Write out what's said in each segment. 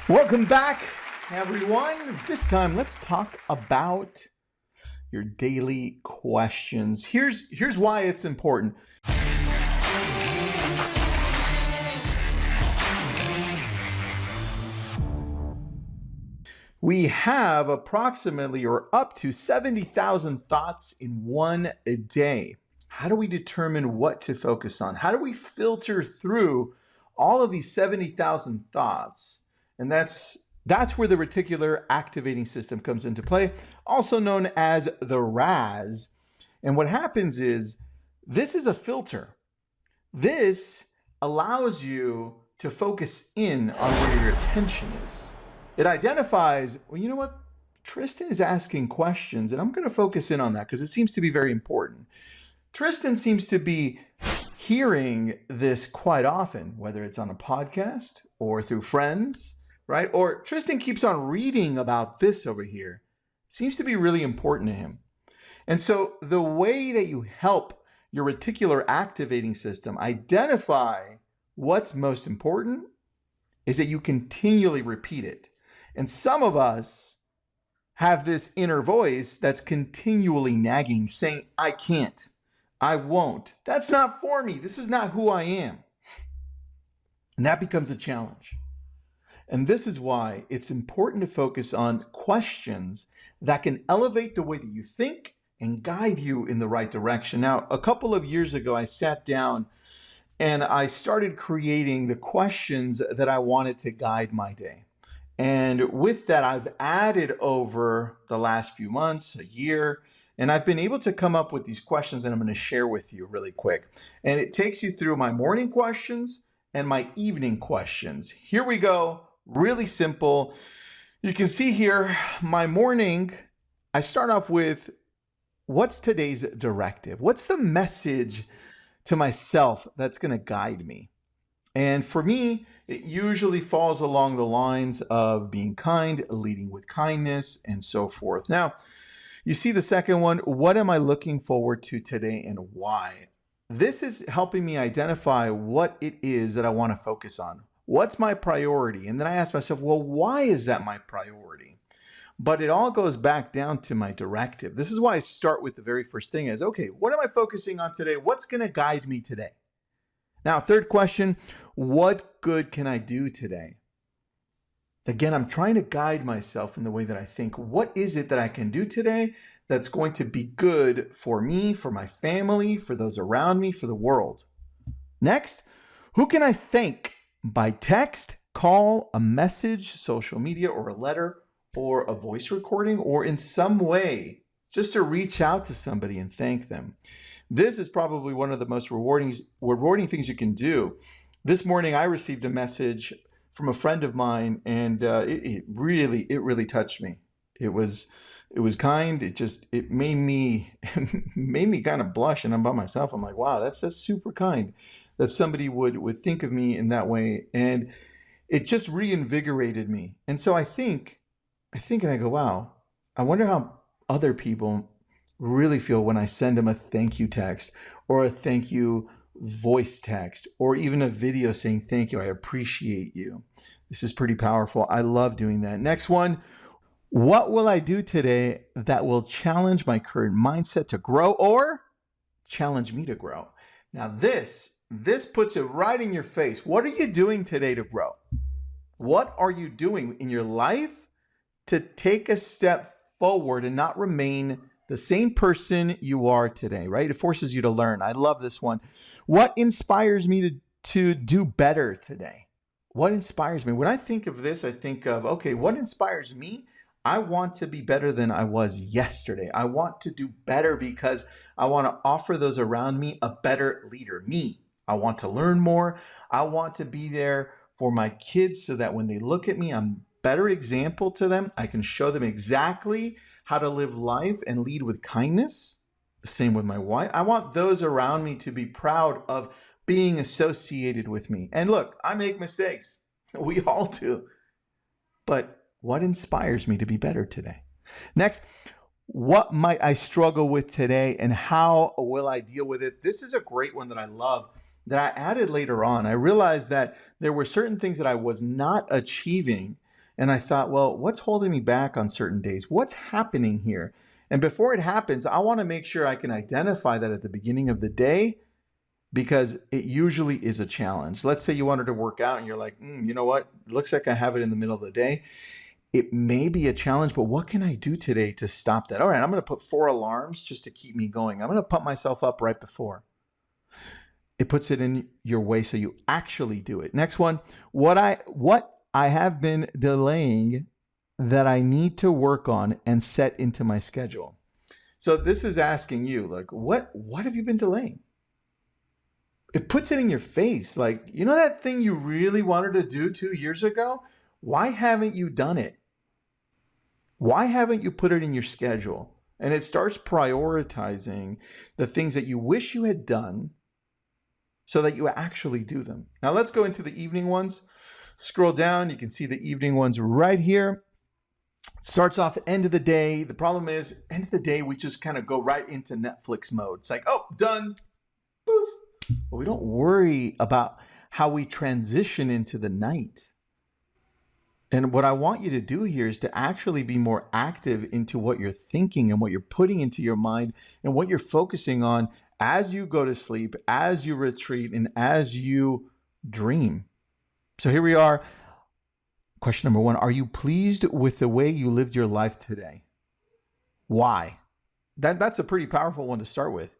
Welcome back, everyone. This time, let's talk about your daily questions. Here's why it's important. We have approximately or up to 70,000 thoughts in one a day. How do we determine what to focus on? How do we filter through all of these 70,000 thoughts? And that's where the reticular activating system comes into play, also known as the RAS. And what happens is this is a filter. This allows you to focus in on where your attention is. It identifies, well, you know what? Tristan is asking questions, and I'm going to focus in on that because it seems to be very important. Tristan seems to be hearing this quite often, whether it's on a podcast or through friends, right? Or Tristan keeps on reading about this over here. Seems to be really important to him. And so the way that you help your reticular activating system identify what's most important is that you continually repeat it. And some of us have this inner voice that's continually nagging, saying, I can't, I won't. That's not for me. This is not who I am. And that becomes a challenge. And this is why it's important to focus on questions that can elevate the way that you think and guide you in the right direction. Now, a couple of years ago, I sat down and I started creating the questions that I wanted to guide my day. And with that, I've added over the last few months, a year, and I've been able to come up with these questions that I'm going to share with you really quick. And it takes you through my morning questions and my evening questions. Here we go. Really simple. You can see here, my morning, I start off with, what's today's directive? What's the message to myself that's going to guide me? And for me, it usually falls along the lines of being kind, leading with kindness, and so forth. Now, you see the second one, what am I looking forward to today and why? This is helping me identify what it is that I want to focus on. What's my priority? And then I ask myself, well, why is that my priority? But it all goes back down to my directive. This is why I start with the very first thing is, okay, what am I focusing on today? What's going to guide me today? Now, third question, what good can I do today? Again, I'm trying to guide myself in the way that I think. What is it that I can do today that's going to be good for me, for my family, for those around me, for the world? Next, who can I thank by text, call, a message, social media, or a letter, or a voice recording, or in some way, just to reach out to somebody and thank them? This is probably one of the most rewarding things you can do. This morning, I received a message from a friend of mine, and it really touched me. It was kind. It made me kind of blush, and I'm by myself. I'm like, wow, that's just super kind that somebody would think of me in that way, and it just reinvigorated me. And so I think, and I go, wow, I wonder how other people really feel when I send them a thank you text or a thank you voice text or even a video saying thank you, I appreciate you. This is pretty powerful. I love doing that. Next one, what will I do today that will challenge my current mindset to grow or challenge me to grow? Now this puts it right in your face. What are you doing today to grow? What are you doing in your life to take a step forward and not remain the same person you are today, right? It forces you to learn. I love this one. What inspires me to do better today? What inspires me? When I think of this, I think of, okay, what inspires me? I want to be better than I was yesterday. I want to do better because I want to offer those around me a better leader, me. I want to learn more. I want to be there for my kids so that when they look at me, I'm a better example to them. I can show them exactly how to live life and lead with kindness. Same with my wife. I want those around me to be proud of being associated with me. And look, I make mistakes. We all do. But what inspires me to be better today? Next, what might I struggle with today and how will I deal with it? This is a great one that I love that I added later on. I realized that there were certain things that I was not achieving And I thought, well, what's holding me back on certain days? What's happening here? And before it happens, I want to make sure I can identify that at the beginning of the day, because it usually is a challenge. Let's say you wanted to work out and you're like, you know what? It looks like I have it in the middle of the day. It may be a challenge, but what can I do today to stop that? All right, I'm going to put 4 alarms just to keep me going. I'm going to pump myself up right before. It puts it in your way so you actually do it. Next one, what I have been delaying that I need to work on and set into my schedule. So this is asking you, like, what have you been delaying? It puts it in your face. Like, you know that thing you really wanted to do 2 years ago? Why haven't you done it? Why haven't you put it in your schedule? And it starts prioritizing the things that you wish you had done so that you actually do them. Now let's go into the evening ones. Scroll down, you can see the evening ones right here. It starts off at end of the day. The problem is, end of the day, we just kind of go right into Netflix mode. It's like, oh, done, poof. But we don't worry about how we transition into the night. And what I want you to do here is to actually be more active into what you're thinking and what you're putting into your mind and what you're focusing on as you go to sleep, as you retreat, and as you dream. So here we are. Question number 1, are you pleased with the way you lived your life today? Why? That's a pretty powerful one to start with.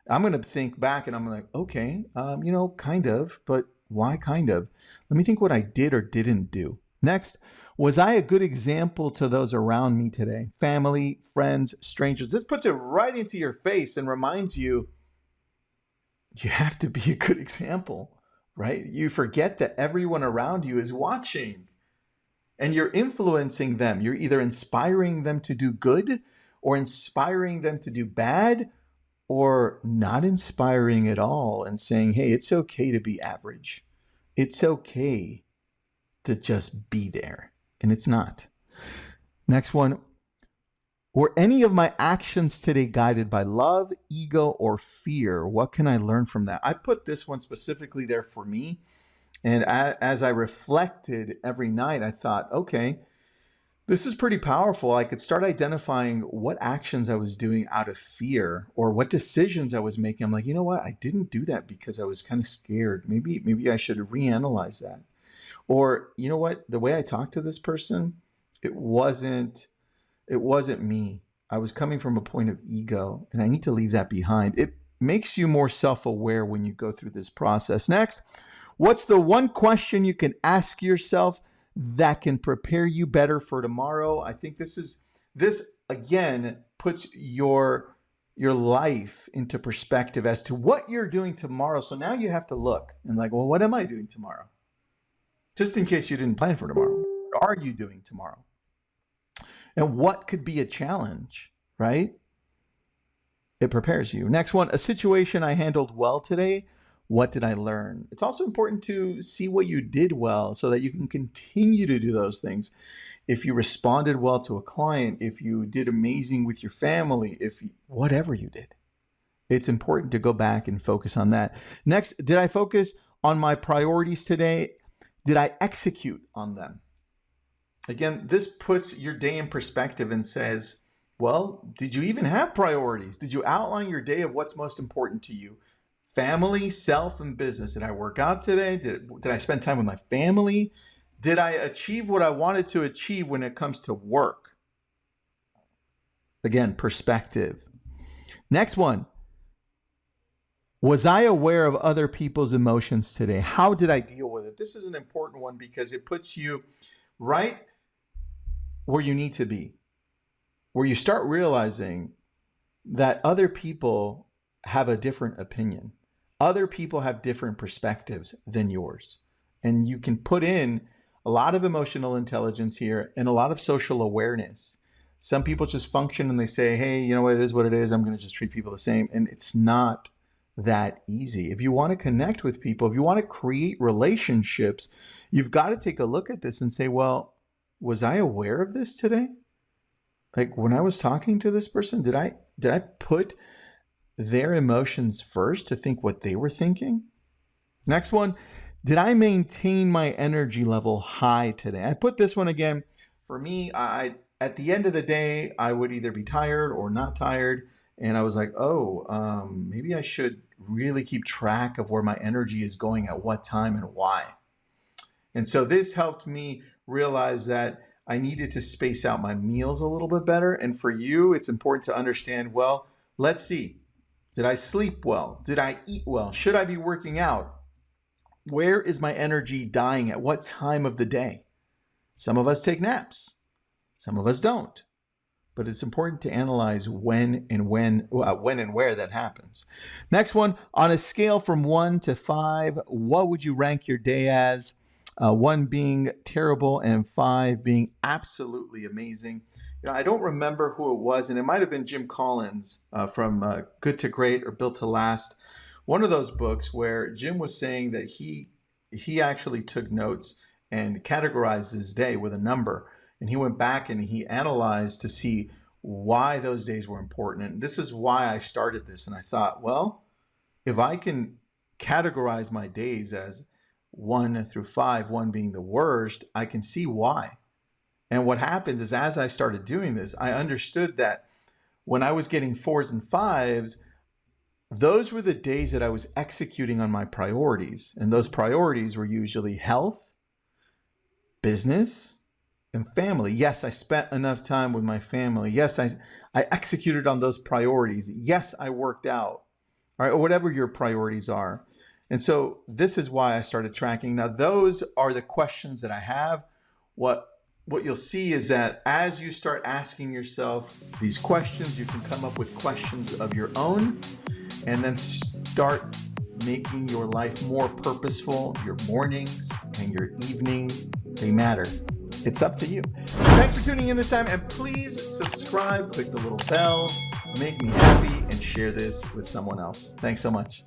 I'm going to think back and I'm like, okay, kind of, but why kind of? Let me think what I did or didn't do. Next, was I a good example to those around me today? Family, friends, strangers. This puts it right into your face and reminds you, you have to be a good example, right? You forget that everyone around you is watching and you're influencing them. You're either inspiring them to do good or inspiring them to do bad, or not inspiring at all and saying, hey, it's okay to be average. It's okay to just be there. And it's not. Next one. Were any of my actions today guided by love, ego, or fear? What can I learn from that? I put this one specifically there for me. And as I reflected every night, I thought, okay, this is pretty powerful. I could start identifying what actions I was doing out of fear or what decisions I was making. I'm like, you know what? I didn't do that because I was kind of scared. Maybe I should reanalyze that. Or, you know what? The way I talked to this person, it wasn't me. I was coming from a point of ego, and I need to leave that behind. It makes you more self-aware when you go through this process. Next, what's the one question you can ask yourself that can prepare you better for tomorrow? I think this again puts your life into perspective as to what you're doing tomorrow. So now you have to look and like, well, what am I doing tomorrow? Just in case you didn't plan for tomorrow. What are you doing tomorrow? And what could be a challenge, right? It prepares you. Next one, a situation I handled well today. What did I learn? It's also important to see what you did well so that you can continue to do those things. If you responded well to a client, if you did amazing with your family, whatever you did, it's important to go back and focus on that. Next, did I focus on my priorities today? Did I execute on them? Again, this puts your day in perspective and says, well, did you even have priorities? Did you outline your day of what's most important to you? Family, self, and business. Did I work out today? Did I spend time with my family? Did I achieve what I wanted to achieve when it comes to work? Again, perspective. Next one. Was I aware of other people's emotions today? How did I deal with it? This is an important one because it puts you right where you need to be, where you start realizing that other people have a different opinion. Other people have different perspectives than yours. And you can put in a lot of emotional intelligence here and a lot of social awareness. Some people just function and they say, hey, you know what, it is what it is. I'm going to just treat people the same. And it's not that easy. If you want to connect with people, if you want to create relationships, you've got to take a look at this and say, well, was I aware of this today? Like when I was talking to this person, did I put their emotions first to think what they were thinking? Next one, Did I maintain my energy level high today? I put this one again. For me, I at the end of the day, I would either be tired or not tired. And I was like, oh, maybe I should really keep track of where my energy is going at what time and why. And so this helped me realize that I needed to space out my meals a little bit better. And for you, it's important to understand, well, let's see. Did I sleep well? Did I eat well? Should I be working out? Where is my energy dying at what time of the day? Some of us take naps. Some of us don't. But it's important to analyze when and where that happens. Next one, on a scale from 1 to 5, what would you rank your day as? 1 being terrible and 5 being absolutely amazing. I don't remember who it was, and it might have been Jim Collins from Good to Great or Built to Last. One of those books where Jim was saying that he actually took notes and categorized his day with a number. And he went back and he analyzed to see why those days were important. And this is why I started this. And I thought, well, if I can categorize my days as 1 through 5, 1 being the worst, I can see why. And what happens is, as I started doing this, I understood that when I was getting 4s and 5s, those were the days that I was executing on my priorities. And those priorities were usually health, business, and family. Yes, I spent enough time with my family. Yes, I executed on those priorities. Yes, I worked out, all right, or whatever your priorities are. And so this is why I started tracking. Now, those are the questions that I have. What you'll see is that as you start asking yourself these questions, you can come up with questions of your own and then start making your life more purposeful. Your mornings and your evenings, they matter. It's up to you. Thanks for tuning in this time, and please subscribe, click the little bell, make me happy, and share this with someone else. Thanks so much.